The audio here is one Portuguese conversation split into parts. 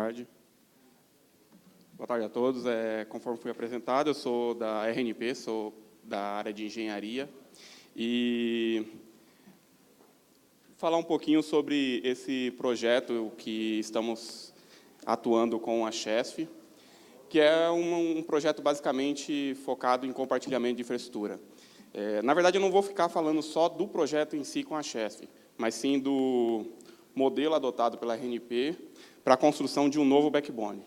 tarde. Boa tarde a todos. Conforme fui apresentado, eu sou da RNP, sou da área de engenharia. E falar um pouquinho sobre esse projeto que estamos atuando com a Chesf, que é um projeto basicamente focado em compartilhamento de infraestrutura. Na verdade, eu não vou ficar falando só do projeto em si com a Chesf, mas sim do modelo adotado pela RNP para a construção de um novo backbone.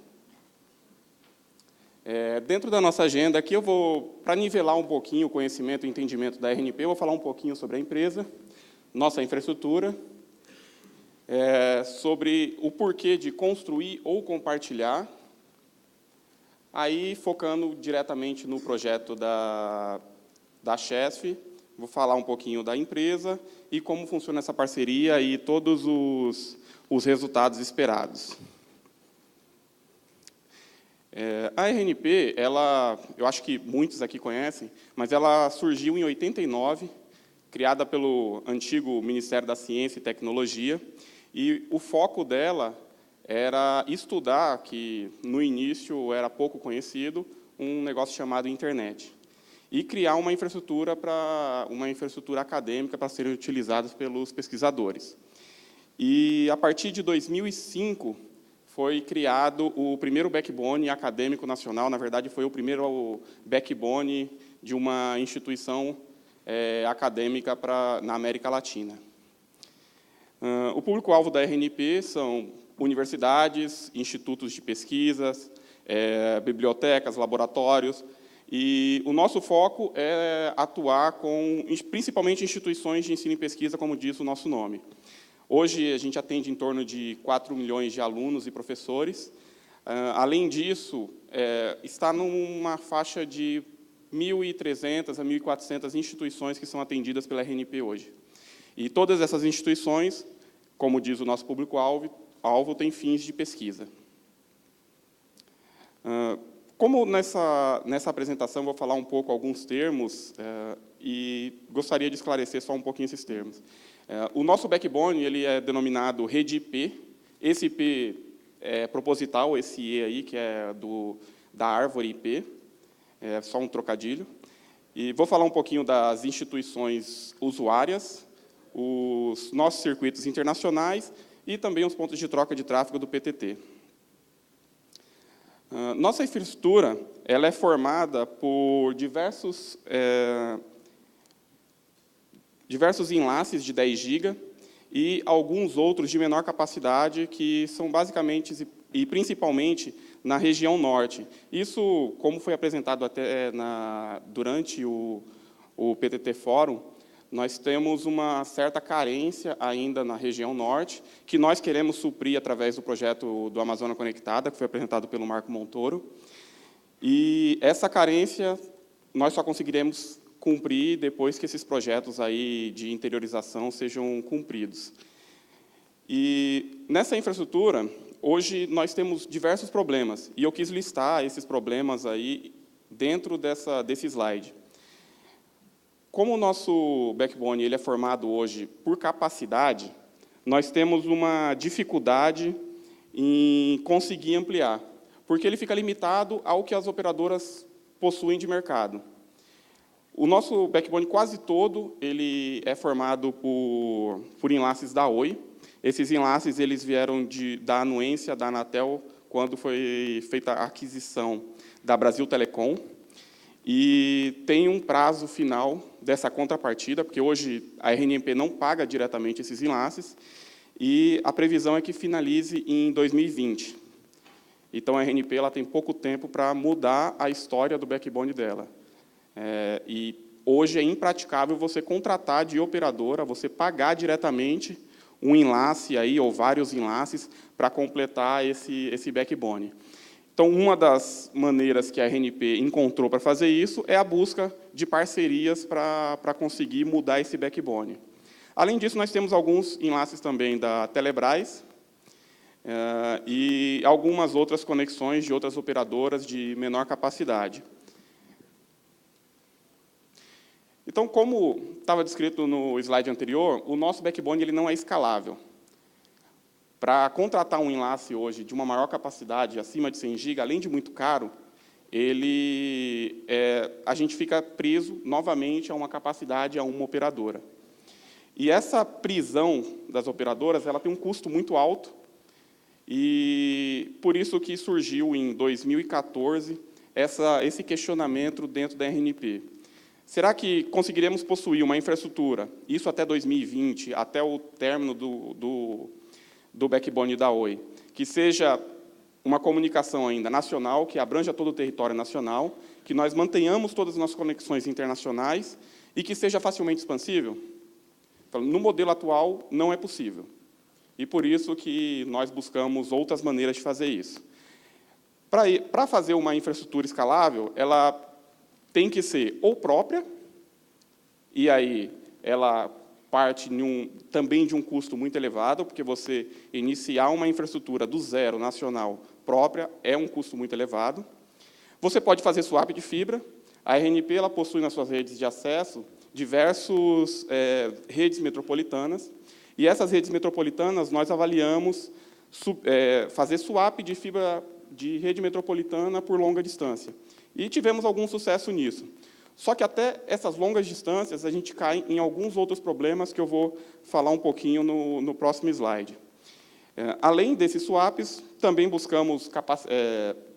Dentro da nossa agenda, aqui eu vou, para nivelar um pouquinho o conhecimento e entendimento da RNP, eu vou falar um pouquinho sobre a empresa, nossa infraestrutura, sobre o porquê de construir ou compartilhar, aí focando diretamente no projeto da Chesf, vou falar um pouquinho da empresa e como funciona essa parceria e todos os resultados esperados. A RNP, eu acho que muitos aqui conhecem, mas ela surgiu em 89, criada pelo antigo Ministério da Ciência e Tecnologia, e o foco dela era estudar, que no início era pouco conhecido, um negócio chamado internet, e criar uma infraestrutura acadêmica para serem utilizadas pelos pesquisadores. E, a partir de 2005, foi criado o primeiro backbone acadêmico nacional, na verdade, foi o primeiro backbone de uma instituição acadêmica na América Latina. O público-alvo da RNP são universidades, institutos de pesquisas, bibliotecas, laboratórios, e o nosso foco é atuar com, principalmente, instituições de ensino e pesquisa, como diz o nosso nome. Hoje, a gente atende em torno de 4 milhões de alunos e professores. Além disso, está numa faixa de 1.300 a 1.400 instituições que são atendidas pela RNP hoje. E todas essas instituições, como diz o nosso público-alvo, têm fins de pesquisa. Como nessa apresentação vou falar um pouco alguns termos, e gostaria de esclarecer só um pouquinho esses termos. O nosso backbone ele é denominado rede IP. Esse IP é proposital, esse E aí, que é da árvore IP, é só um trocadilho. E vou falar um pouquinho das instituições usuárias, os nossos circuitos internacionais e também os pontos de troca de tráfego do PTT. Nossa infraestrutura ela é formada por diversos enlaces de 10 GB e alguns outros de menor capacidade, que são basicamente e principalmente na região norte. Isso, como foi apresentado até durante o PTT Fórum, nós temos uma certa carência ainda na região norte, que nós queremos suprir através do projeto do Amazônia Conectada, que foi apresentado pelo Marco Montoro. E essa carência nós só conseguiremos cumprir depois que esses projetos aí de interiorização sejam cumpridos. E nessa infraestrutura, hoje nós temos diversos problemas, e eu quis listar esses problemas aí dentro desse slide. Como o nosso backbone ele é formado hoje por capacidade, nós temos uma dificuldade em conseguir ampliar, porque ele fica limitado ao que as operadoras possuem de mercado. O nosso backbone quase todo ele é formado por enlaces da Oi. Esses enlaces eles vieram da anuência da Anatel quando foi feita a aquisição da Brasil Telecom. E tem um prazo final dessa contrapartida, porque hoje a RNP não paga diretamente esses enlaces, e a previsão é que finalize em 2020. Então, a RNP ela tem pouco tempo para mudar a história do backbone dela. E hoje é impraticável você contratar de operadora, você pagar diretamente um enlace aí, ou vários enlaces para completar esse backbone. Então, uma das maneiras que a RNP encontrou para fazer isso é a busca de parcerias para conseguir mudar esse backbone. Além disso, nós temos alguns enlaces também da Telebrás e algumas outras conexões de outras operadoras de menor capacidade. Então, como estava descrito no slide anterior, o nosso backbone ele não é escalável. Para contratar um enlace hoje de uma maior capacidade, acima de 100 GB, além de muito caro, a gente fica preso novamente a uma capacidade, a uma operadora. E essa prisão das operadoras, ela tem um custo muito alto, e por isso que surgiu, em 2014, esse questionamento dentro da RNP. Será que conseguiremos possuir uma infraestrutura, isso até 2020, até o término do backbone da Oi, que seja uma comunicação ainda nacional, que abranja todo o território nacional, que nós mantenhamos todas as nossas conexões internacionais e que seja facilmente expansível? No modelo atual, não é possível. E por isso que nós buscamos outras maneiras de fazer isso. Para fazer uma infraestrutura escalável, ela tem que ser ou própria, e aí ela parte também de um custo muito elevado, porque você iniciar uma infraestrutura do zero, nacional, própria, é um custo muito elevado. Você pode fazer swap de fibra. A RNP ela possui nas suas redes de acesso diversas redes metropolitanas, e essas redes metropolitanas nós avaliamos fazer swap de fibra de rede metropolitana por longa distância. E tivemos algum sucesso nisso. Só que até essas longas distâncias a gente cai em alguns outros problemas que eu vou falar um pouquinho no próximo slide. Além desses swaps, também buscamos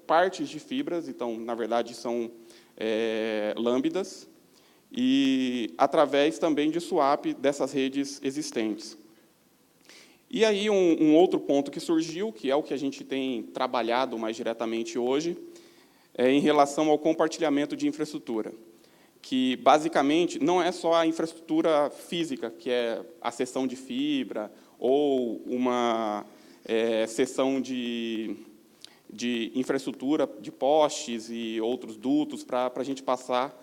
partes de fibras, então, na verdade, são lambdas, e através também de swap dessas redes existentes. E aí um outro ponto que surgiu, que é o que a gente tem trabalhado mais diretamente hoje, é em relação ao compartilhamento de infraestrutura, que basicamente não é só a infraestrutura física, que é a seção de fibra ou uma seção de infraestrutura de postes e outros dutos para a gente passar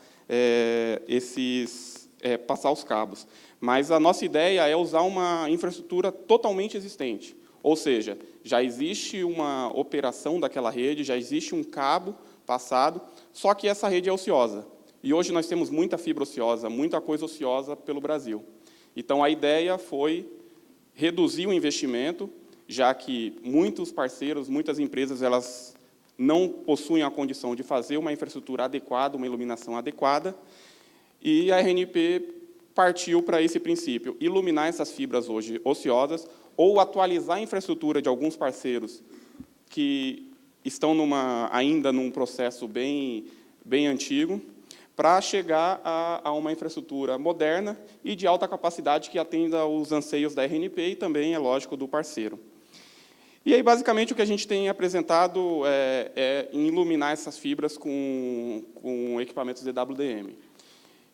passar os cabos. Mas a nossa ideia é usar uma infraestrutura totalmente existente, ou seja, já existe uma operação daquela rede, já existe um cabo passado, só que essa rede é ociosa. E hoje nós temos muita fibra ociosa, muita coisa ociosa pelo Brasil. Então, a ideia foi reduzir o investimento, já que muitos parceiros, muitas empresas, elas não possuem a condição de fazer uma infraestrutura adequada, uma iluminação adequada, e a RNP partiu para esse princípio, iluminar essas fibras hoje ociosas, ou atualizar a infraestrutura de alguns parceiros que estão ainda num processo bem antigo, para chegar a uma infraestrutura moderna e de alta capacidade que atenda os anseios da RNP e também, é lógico, do parceiro. E aí, basicamente, o que a gente tem apresentado é iluminar essas fibras com equipamentos DWDM.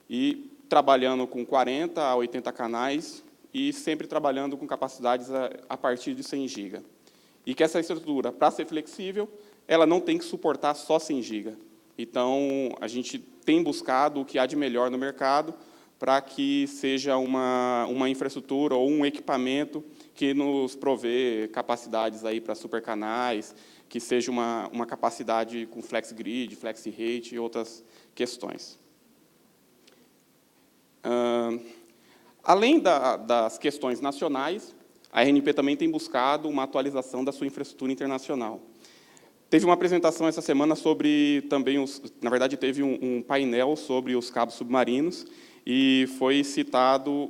E trabalhando com 40 a 80 canais e sempre trabalhando com capacidades a partir de 100 GB. E que essa estrutura, para ser flexível, ela não tem que suportar só 100 GB. Então, a gente tem buscado o que há de melhor no mercado para que seja uma infraestrutura ou um equipamento que nos provê capacidades aí para supercanais, que seja uma capacidade com FlexGrid, FlexRate e outras questões. Além das questões nacionais, a RNP também tem buscado uma atualização da sua infraestrutura internacional. Teve uma apresentação essa semana sobre também na verdade, teve um painel sobre os cabos submarinos e foi citado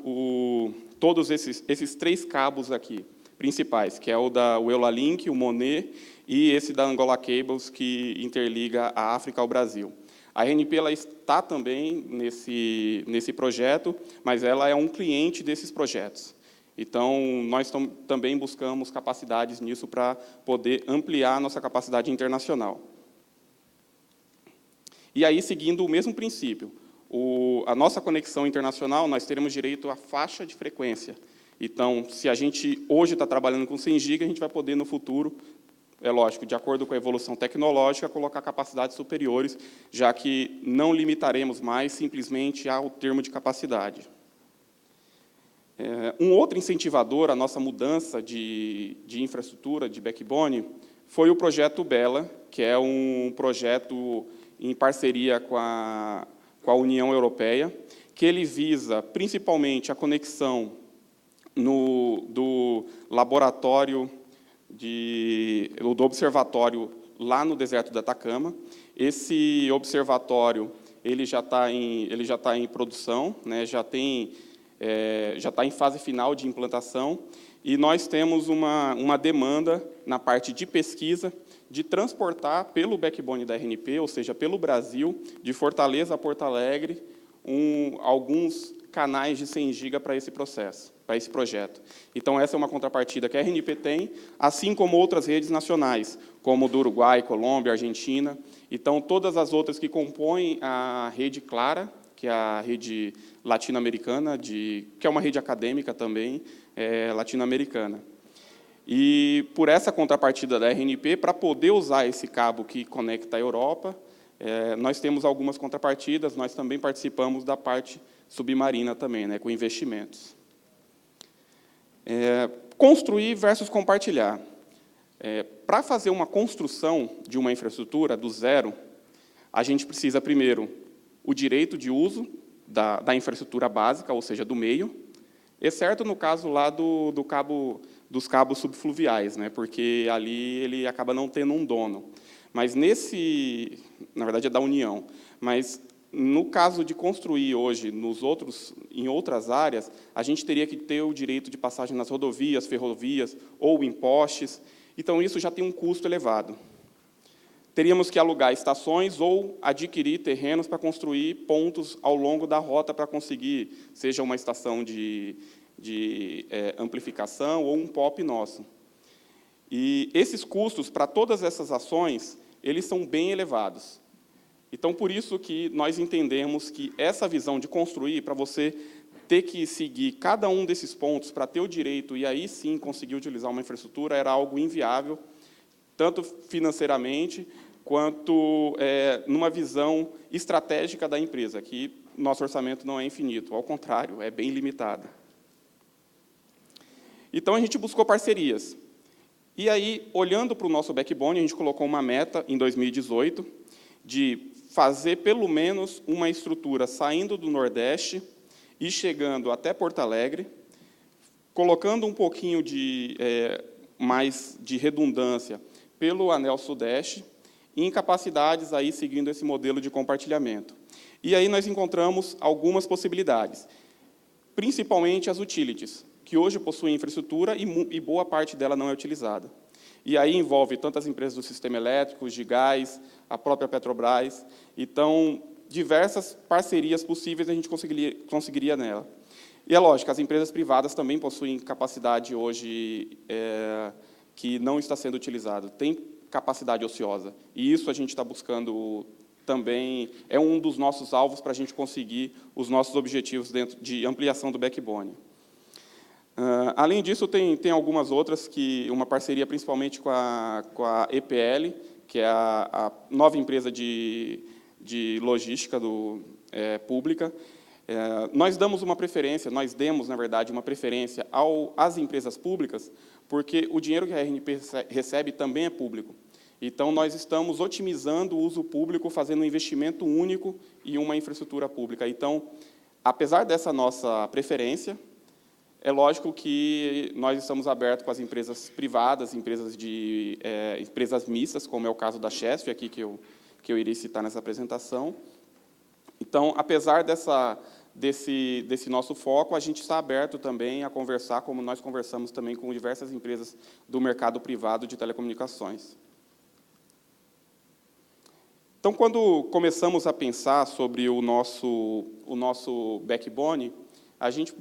todos esses 3 cabos aqui, principais, que é o da Eulalink, o Monet e esse da Angola Cables, que interliga a África ao Brasil. A RNP ela está também nesse projeto, mas ela é um cliente desses projetos. Então, nós também buscamos capacidades nisso para poder ampliar a nossa capacidade internacional. E aí, seguindo o mesmo princípio, a nossa conexão internacional, nós teremos direito à faixa de frequência. Então, se a gente hoje está trabalhando com 100 GB, a gente vai poder, no futuro, é lógico, de acordo com a evolução tecnológica, colocar capacidades superiores, já que não limitaremos mais simplesmente ao termo de capacidade. Um outro incentivador à nossa mudança de infraestrutura, de backbone, foi o projeto Bela, que é um projeto em parceria com a União Europeia, que ele visa, principalmente, a conexão do laboratório do observatório lá no deserto do Atacama. Esse observatório ele já está em produção, né, já está em fase final de implantação, e nós temos uma demanda na parte de pesquisa de transportar pelo backbone da RNP, ou seja, pelo Brasil, de Fortaleza a Porto Alegre, alguns canais de 100 GB para esse processo, para esse projeto. Então, essa é uma contrapartida que a RNP tem, assim como outras redes nacionais, como do Uruguai, Colômbia, Argentina. Então, todas as outras que compõem a rede Clara, que é a rede latino-americana, que é uma rede acadêmica também, latino-americana. E, por essa contrapartida da RNP, para poder usar esse cabo que conecta a Europa, nós temos algumas contrapartidas, nós também participamos da parte submarina também, né, com investimentos. Construir versus compartilhar. Para fazer uma construção de uma infraestrutura do zero, a gente precisa, primeiro, o direito de uso da infraestrutura básica, ou seja, do meio, exceto no caso lá dos cabos subfluviais, né, porque ali ele acaba não tendo um dono. Mas na verdade é da União, mas no caso de construir hoje em outras áreas, a gente teria que ter o direito de passagem nas rodovias, ferrovias ou em postes. Então, isso já tem um custo elevado. Teríamos que alugar estações ou adquirir terrenos para construir pontos ao longo da rota para conseguir, seja uma estação de amplificação ou um POP nosso. E esses custos, para todas essas ações, eles são bem elevados. Então, por isso que nós entendemos que essa visão de construir, para você ter que seguir cada um desses pontos para ter o direito e aí sim conseguir utilizar uma infraestrutura, era algo inviável, tanto financeiramente quanto numa visão estratégica da empresa, que nosso orçamento não é infinito, ao contrário, é bem limitado. Então, a gente buscou parcerias. E aí, olhando para o nosso backbone, a gente colocou uma meta, em 2018, de fazer, pelo menos, uma estrutura saindo do Nordeste e chegando até Porto Alegre, colocando um pouquinho mais de redundância pelo anel Sudeste, e em capacidades, aí, seguindo esse modelo de compartilhamento. E aí nós encontramos algumas possibilidades, principalmente as utilities, que hoje possuem infraestrutura e boa parte dela não é utilizada. E aí envolve tantas empresas do sistema elétrico, de gás, a própria Petrobras. Então, diversas parcerias possíveis a gente conseguiria nela. E é lógico, as empresas privadas também possuem capacidade hoje que não está sendo utilizada, tem capacidade ociosa. E isso a gente está buscando também, é um dos nossos alvos para a gente conseguir os nossos objetivos dentro de ampliação do backbone. Além disso, tem algumas outras, uma parceria principalmente com a EPL, que é a nova empresa de logística pública. Nós demos, na verdade, uma preferência às empresas públicas, porque o dinheiro que a RNP recebe também é público. Então, nós estamos otimizando o uso público, fazendo um investimento único em uma infraestrutura pública. Então, apesar dessa nossa preferência, é lógico que nós estamos abertos com as empresas privadas, empresas mistas, como é o caso da Chesf, aqui que eu irei citar nessa apresentação. Então, apesar desse nosso foco, a gente está aberto também a conversar, como nós conversamos também com diversas empresas do mercado privado de telecomunicações. Então, quando começamos a pensar sobre o nosso backbone, a gente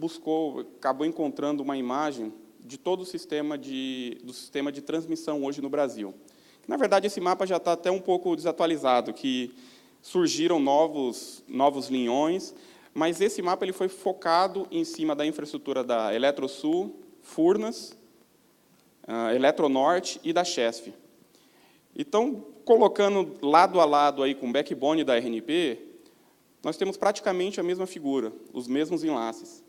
acabou encontrando uma imagem de todo o sistema de transmissão hoje no Brasil. Na verdade, esse mapa já está até um pouco desatualizado, que surgiram novos linhões, mas esse mapa ele foi focado em cima da infraestrutura da Eletrosul, Furnas, Eletronorte e da Chesf. Então, colocando lado a lado aí com o backbone da RNP, nós temos praticamente a mesma figura, os mesmos enlaces.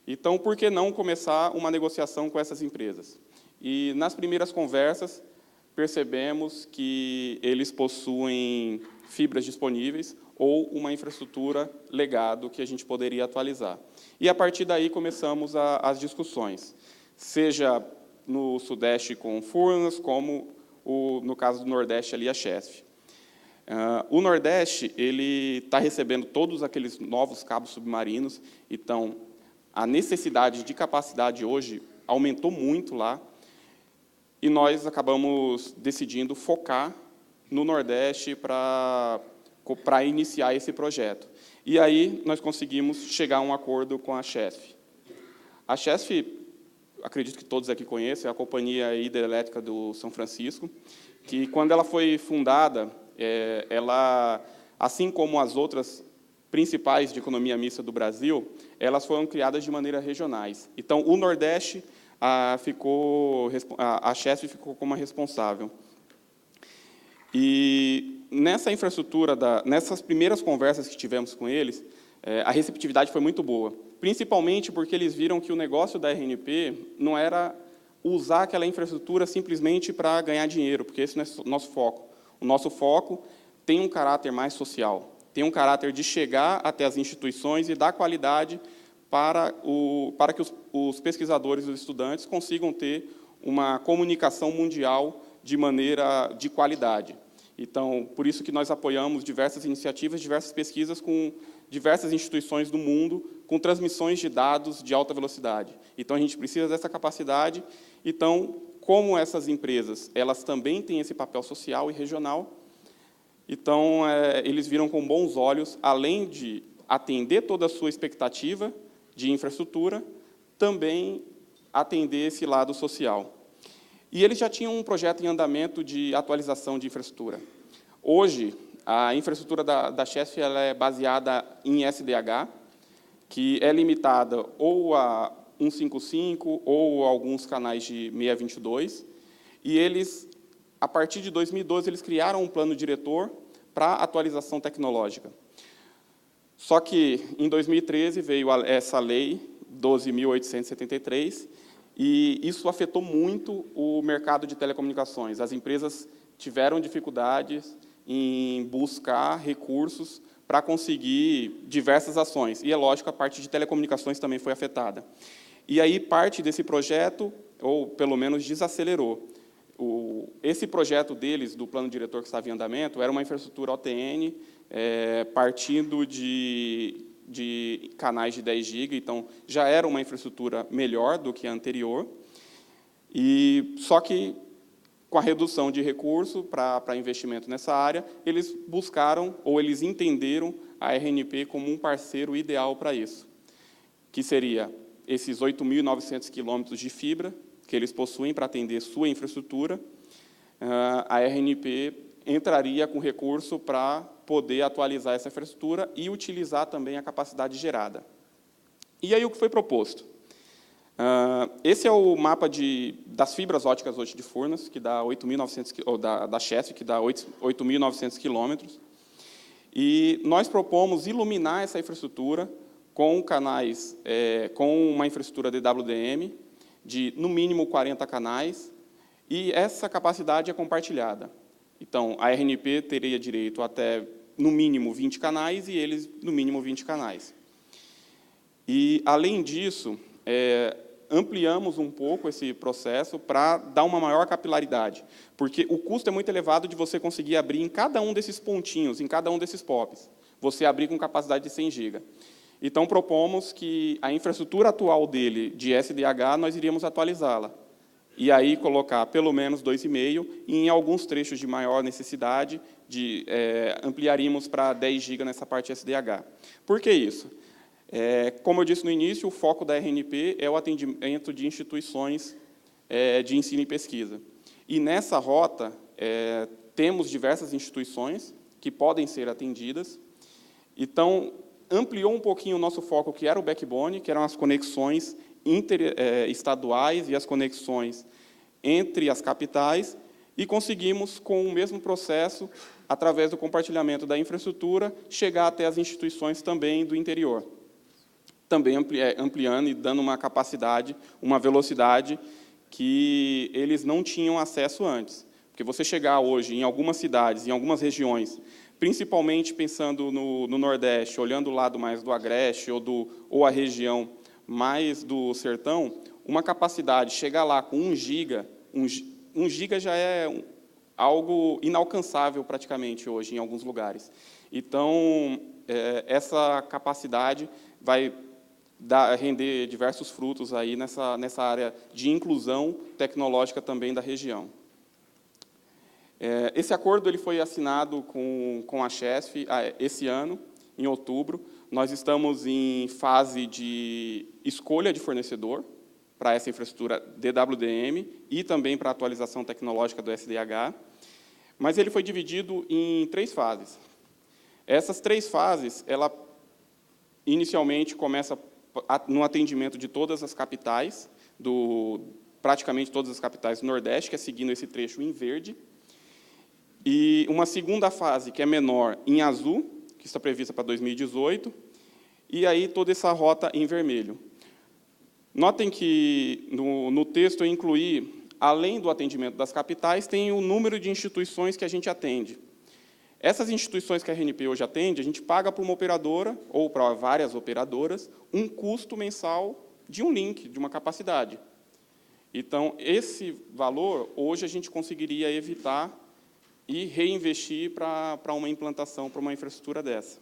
Então, por que não começar uma negociação com essas empresas? E, nas primeiras conversas, percebemos que eles possuem fibras disponíveis ou uma infraestrutura legado que a gente poderia atualizar. E, a partir daí, começamos as discussões, seja no Sudeste com Furnas, como, no caso do Nordeste, ali a Chesf. O Nordeste ele está recebendo todos aqueles novos cabos submarinos, então a necessidade de capacidade hoje aumentou muito lá, e nós acabamos decidindo focar no Nordeste para iniciar esse projeto. E aí nós conseguimos chegar a um acordo com a Chesf. A Chesf, acredito que todos aqui conhecem, é a Companhia Hidrelétrica do São Francisco, que, quando ela foi fundada, ela, assim como as outras principais de economia mista do Brasil, elas foram criadas de maneira regionais. Então, o Nordeste, a Chesf ficou como a responsável. E nessa infraestrutura, nessas primeiras conversas que tivemos com eles, a receptividade foi muito boa, principalmente porque eles viram que o negócio da RNP não era usar aquela infraestrutura simplesmente para ganhar dinheiro, porque esse não é o nosso foco. O nosso foco tem um caráter mais social, tem um caráter de chegar até as instituições e dar qualidade para que os pesquisadores e os estudantes consigam ter uma comunicação mundial de maneira de qualidade. Então, por isso que nós apoiamos diversas iniciativas, diversas pesquisas com diversas instituições do mundo, com transmissões de dados de alta velocidade. Então, a gente precisa dessa capacidade. Então, como essas empresas, elas também têm esse papel social e regional, então, eles viram com bons olhos, além de atender toda a sua expectativa de infraestrutura, também atender esse lado social. E eles já tinham um projeto em andamento de atualização de infraestrutura. Hoje, a infraestrutura da Chesf ela é baseada em SDH, que é limitada ou a 155 ou a alguns canais de 622, e eles, a partir de 2012, eles criaram um plano diretor para atualização tecnológica. Só que, em 2013, veio essa lei 12.873, e isso afetou muito o mercado de telecomunicações. As empresas tiveram dificuldades em buscar recursos para conseguir diversas ações. E, é lógico, a parte de telecomunicações também foi afetada. E aí, parte desse projeto, ou pelo menos desacelerou. Esse projeto deles, do plano diretor que estava em andamento, era uma infraestrutura OTN, partindo de canais de 10 GB, então já era uma infraestrutura melhor do que a anterior, só que, com a redução de recurso para investimento nessa área, eles buscaram, ou eles entenderam a RNP como um parceiro ideal para isso, que seria esses 8.900 quilômetros de fibra que eles possuem para atender sua infraestrutura. A RNP entraria com recurso para poder atualizar essa infraestrutura e utilizar também a capacidade gerada. E aí o que foi proposto? Esse é o mapa das fibras óticas hoje de Furnas, que dá 8.900, ou da Chesf, que dá 8.900 quilômetros. E nós propomos iluminar essa infraestrutura com canais, com uma infraestrutura DWDM de, no mínimo, 40 canais, e essa capacidade é compartilhada. Então, a RNP teria direito até, no mínimo, 20 canais, e eles, no mínimo, 20 canais. E, além disso, ampliamos um pouco esse processo para dar uma maior capilaridade, porque o custo é muito elevado de você conseguir abrir em cada um desses pontinhos, em cada um desses POPs, você abrir com capacidade de 100 GB. Então, propomos que a infraestrutura atual dele, de SDH, nós iríamos atualizá-la, e aí colocar pelo menos 2,5, e em alguns trechos de maior necessidade, ampliaríamos para 10 GB nessa parte SDH. Por que isso? Como eu disse no início, o foco da RNP é o atendimento de instituições de ensino e pesquisa. E, nessa rota, temos diversas instituições que podem ser atendidas. Então, ampliou um pouquinho o nosso foco, que era o backbone, que eram as conexões interestaduais e as conexões entre as capitais, e conseguimos, com o mesmo processo, através do compartilhamento da infraestrutura, chegar até as instituições também do interior, também ampliando e dando uma capacidade, uma velocidade que eles não tinham acesso antes. Porque você chegar hoje em algumas cidades, em algumas regiões, principalmente pensando no Nordeste, olhando o lado mais do Agreste ou a região mais do Sertão, uma capacidade, chegar lá com 1 giga, 1 giga já é algo inalcançável praticamente hoje em alguns lugares. Então, essa capacidade vai render diversos frutos aí nessa área de inclusão tecnológica também da região. Esse acordo ele foi assinado com a Chesf esse ano, em outubro. Nós estamos em fase de escolha de fornecedor para essa infraestrutura DWDM e também para a atualização tecnológica do SDH, mas ele foi dividido em 3 fases. Essas 3 fases, ela inicialmente começa no atendimento de todas as capitais, praticamente todas as capitais do Nordeste, que é seguindo esse trecho em verde, e uma segunda fase, que é menor, em azul, que está prevista para 2018, e aí toda essa rota em vermelho. Notem que no texto eu incluí, além do atendimento das capitais, tem o número de instituições que a gente atende. Essas instituições que a RNP hoje atende, a gente paga para uma operadora, ou para várias operadoras, um custo mensal de um link, de uma capacidade. Então, esse valor, hoje, a gente conseguiria evitar e reinvestir para uma implantação, para uma infraestrutura dessa.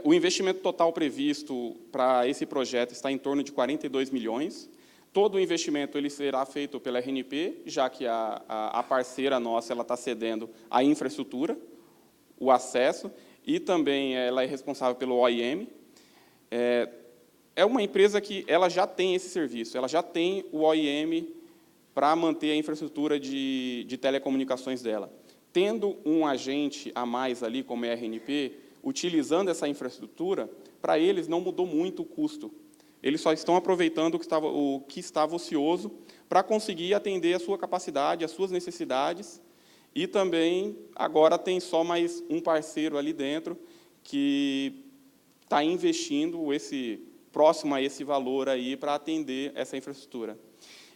O investimento total previsto para esse projeto está em torno de 42 milhões. Todo o investimento ele será feito pela RNP, já que a parceira nossa ela está cedendo a infraestrutura, o acesso, e também ela é responsável pelo OIM. É uma empresa que ela já tem esse serviço, ela já tem o OIM para manter a infraestrutura de telecomunicações dela. Tendo um agente a mais ali, como é a RNP, utilizando essa infraestrutura, para eles não mudou muito o custo. Eles só estão aproveitando o que estava ocioso para conseguir atender a sua capacidade, as suas necessidades, e também agora tem só mais um parceiro ali dentro que está investindo próximo a esse valor aí para atender essa infraestrutura.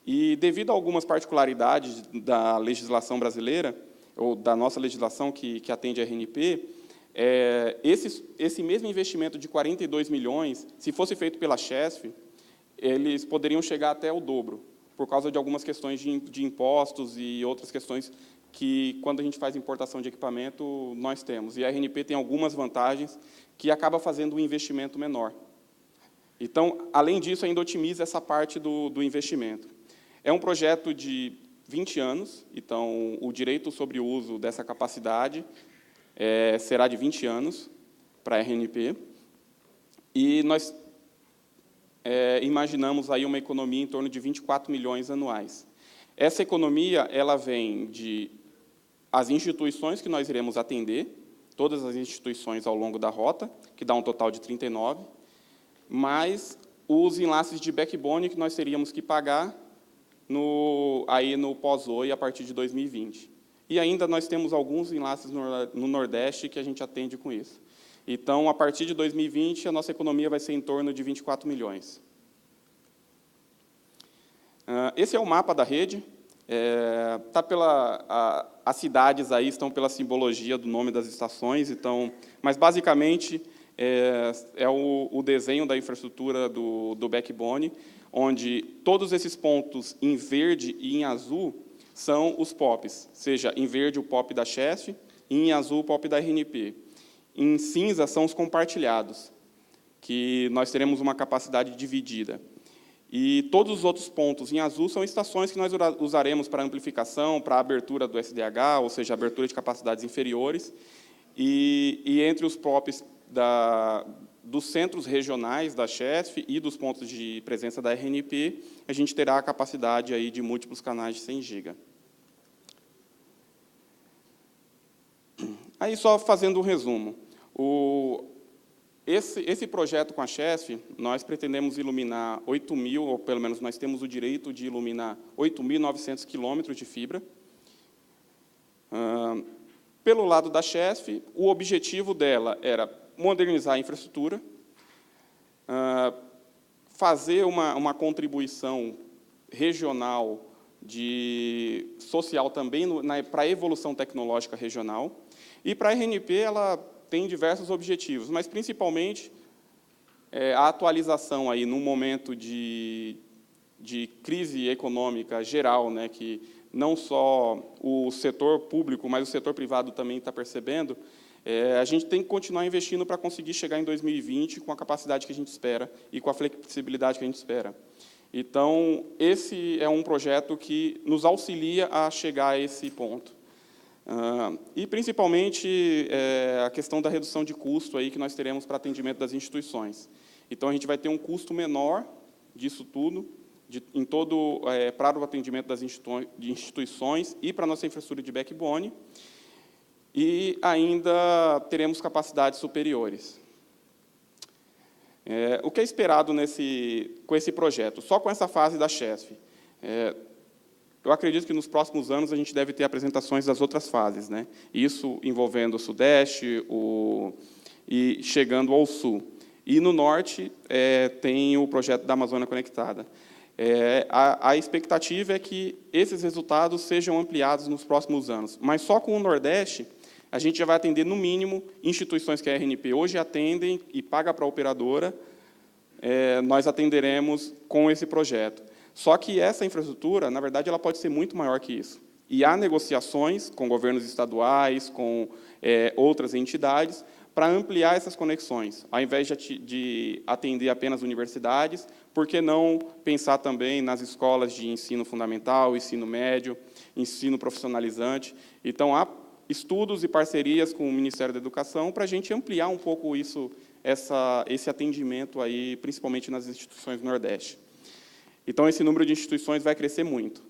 E, devido a algumas particularidades da legislação brasileira, ou da nossa legislação que atende a RNP, esse mesmo investimento de 42 milhões, se fosse feito pela Chesf, eles poderiam chegar até o dobro, por causa de algumas questões de impostos e outras questões que, quando a gente faz importação de equipamento, nós temos. E a RNP tem algumas vantagens que acaba fazendo um investimento menor. Então, além disso, ainda otimiza essa parte do investimento. É um projeto de 20 anos, então, o direito sobre o uso dessa capacidade será de 20 anos para a RNP, e nós imaginamos aí uma economia em torno de 24 milhões anuais. Essa economia ela vem as instituições que nós iremos atender, todas as instituições ao longo da rota, que dá um total de 39, mais os enlaces de backbone que nós teríamos que pagar no pós-OI a partir de 2020. E ainda nós temos alguns enlaces no Nordeste que a gente atende com isso. Então, a partir de 2020, a nossa economia vai ser em torno de 24 milhões. Esse é o mapa da rede. As cidades aí estão pela simbologia do nome das estações, então, mas, basicamente, é o desenho da infraestrutura do backbone, onde todos esses pontos em verde e em azul são os POPs, seja em verde o POP da Chesf e em azul o POP da RNP. Em cinza são os compartilhados, que nós teremos uma capacidade dividida. E todos os outros pontos em azul são estações que nós usaremos para amplificação, para abertura do SDH, ou seja, abertura de capacidades inferiores, e entre os POPs dos centros regionais da Chesf e dos pontos de presença da RNP, a gente terá a capacidade aí de múltiplos canais de 100 GB. Aí, só fazendo um resumo. Esse projeto com a Chesf, nós pretendemos iluminar 8.000, ou pelo menos nós temos o direito de iluminar 8.900 quilômetros de fibra. Pelo lado da Chesf, o objetivo dela era modernizar a infraestrutura, fazer uma contribuição regional, social também, para a evolução tecnológica regional. E, para a RNP, ela tem diversos objetivos, mas, principalmente, a atualização aí num momento de crise econômica geral, né, que não só o setor público, mas o setor privado também está percebendo, a gente tem que continuar investindo para conseguir chegar em 2020 com a capacidade que a gente espera e com a flexibilidade que a gente espera. Então, esse é um projeto que nos auxilia a chegar a esse ponto. E, principalmente, a questão da redução de custo aí que nós teremos para atendimento das instituições. Então, a gente vai ter um custo menor disso tudo, para o atendimento das instituições e para a nossa infraestrutura de backbone, e ainda teremos capacidades superiores. O que é esperado com esse projeto? Só com essa fase da CHESF. Eu acredito que nos próximos anos a gente deve ter apresentações das outras fases, né? Isso envolvendo o Sudeste e chegando ao Sul. E no Norte tem o projeto da Amazônia Conectada. A expectativa é que esses resultados sejam ampliados nos próximos anos, mas só com o Nordeste a gente já vai atender, no mínimo, instituições que a RNP hoje atendem e paga para a operadora, nós atenderemos com esse projeto. Só que essa infraestrutura, na verdade, ela pode ser muito maior que isso. E há negociações com governos estaduais, com outras entidades, para ampliar essas conexões. Ao invés de atender apenas universidades, por que não pensar também nas escolas de ensino fundamental, ensino médio, ensino profissionalizante? Então, há estudos e parcerias com o Ministério da Educação para a gente ampliar um pouco esse atendimento, aí, principalmente nas instituições do Nordeste. Então, esse número de instituições vai crescer muito.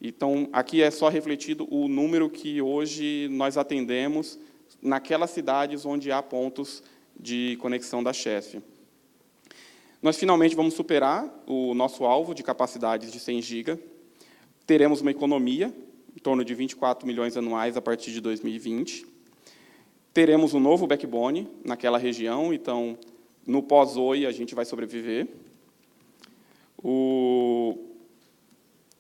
Então, aqui é só refletido o número que hoje nós atendemos naquelas cidades onde há pontos de conexão da CHESF. Nós, finalmente, vamos superar o nosso alvo de capacidades de 100 GB. Teremos uma economia em torno de 24 milhões anuais a partir de 2020. Teremos um novo backbone naquela região, então, no pós-OI, a gente vai sobreviver.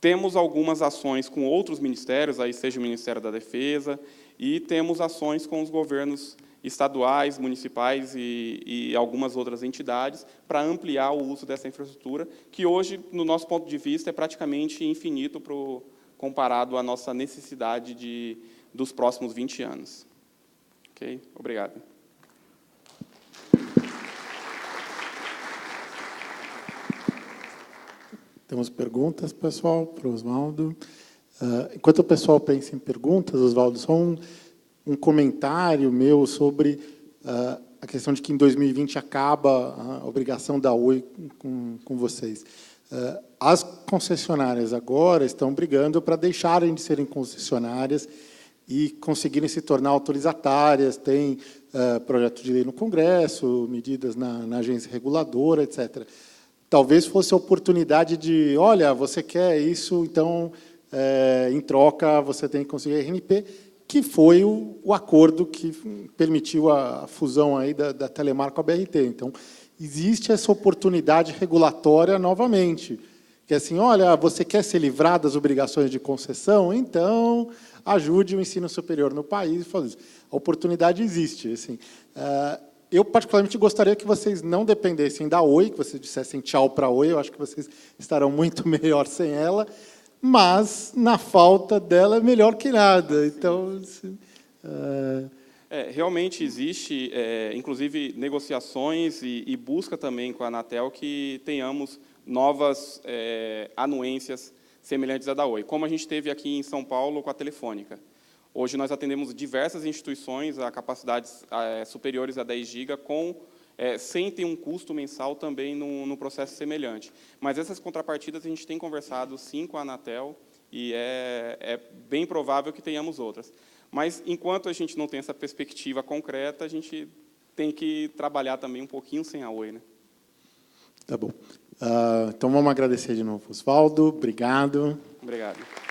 Temos algumas ações com outros ministérios, aí seja o Ministério da Defesa, e temos ações com os governos estaduais, municipais e algumas outras entidades para ampliar o uso dessa infraestrutura, que hoje, no nosso ponto de vista, é praticamente infinito comparado à nossa necessidade dos próximos 20 anos. Ok? Obrigado. Temos perguntas, pessoal, para o Oswaldo. Enquanto o pessoal pensa em perguntas, Oswaldo, só um comentário meu sobre a questão de que em 2020 acaba a obrigação da Oi com vocês. As concessionárias agora estão brigando para deixarem de serem concessionárias e conseguirem se tornar autorizatárias, tem projeto de lei no Congresso, medidas na agência reguladora, etc. Talvez fosse a oportunidade de, olha, você quer isso, então, em troca, você tem que conseguir a RNP, que foi o acordo que permitiu a fusão aí da Telemar com a BRT. Então, existe essa oportunidade regulatória novamente, que é assim, olha, você quer se livrar das obrigações de concessão? Então, ajude o ensino superior no país. A oportunidade existe. Assim, eu, particularmente, gostaria que vocês não dependessem da Oi, que vocês dissessem tchau para a Oi, eu acho que vocês estarão muito melhor sem ela, mas, na falta dela, é melhor que nada. Então, assim, realmente existe, inclusive, negociações e busca também com a Anatel que tenhamos novas anuências semelhantes à da Oi, como a gente teve aqui em São Paulo com a Telefônica. Hoje nós atendemos diversas instituições a capacidades superiores a 10 GB, sem ter um custo mensal também no processo semelhante. Mas essas contrapartidas a gente tem conversado, sim, com a Anatel, e é bem provável que tenhamos outras. Mas, enquanto a gente não tem essa perspectiva concreta, a gente tem que trabalhar também um pouquinho sem a Oi, né? Tá bom. Então, vamos agradecer de novo, Oswaldo. Obrigado. Obrigado.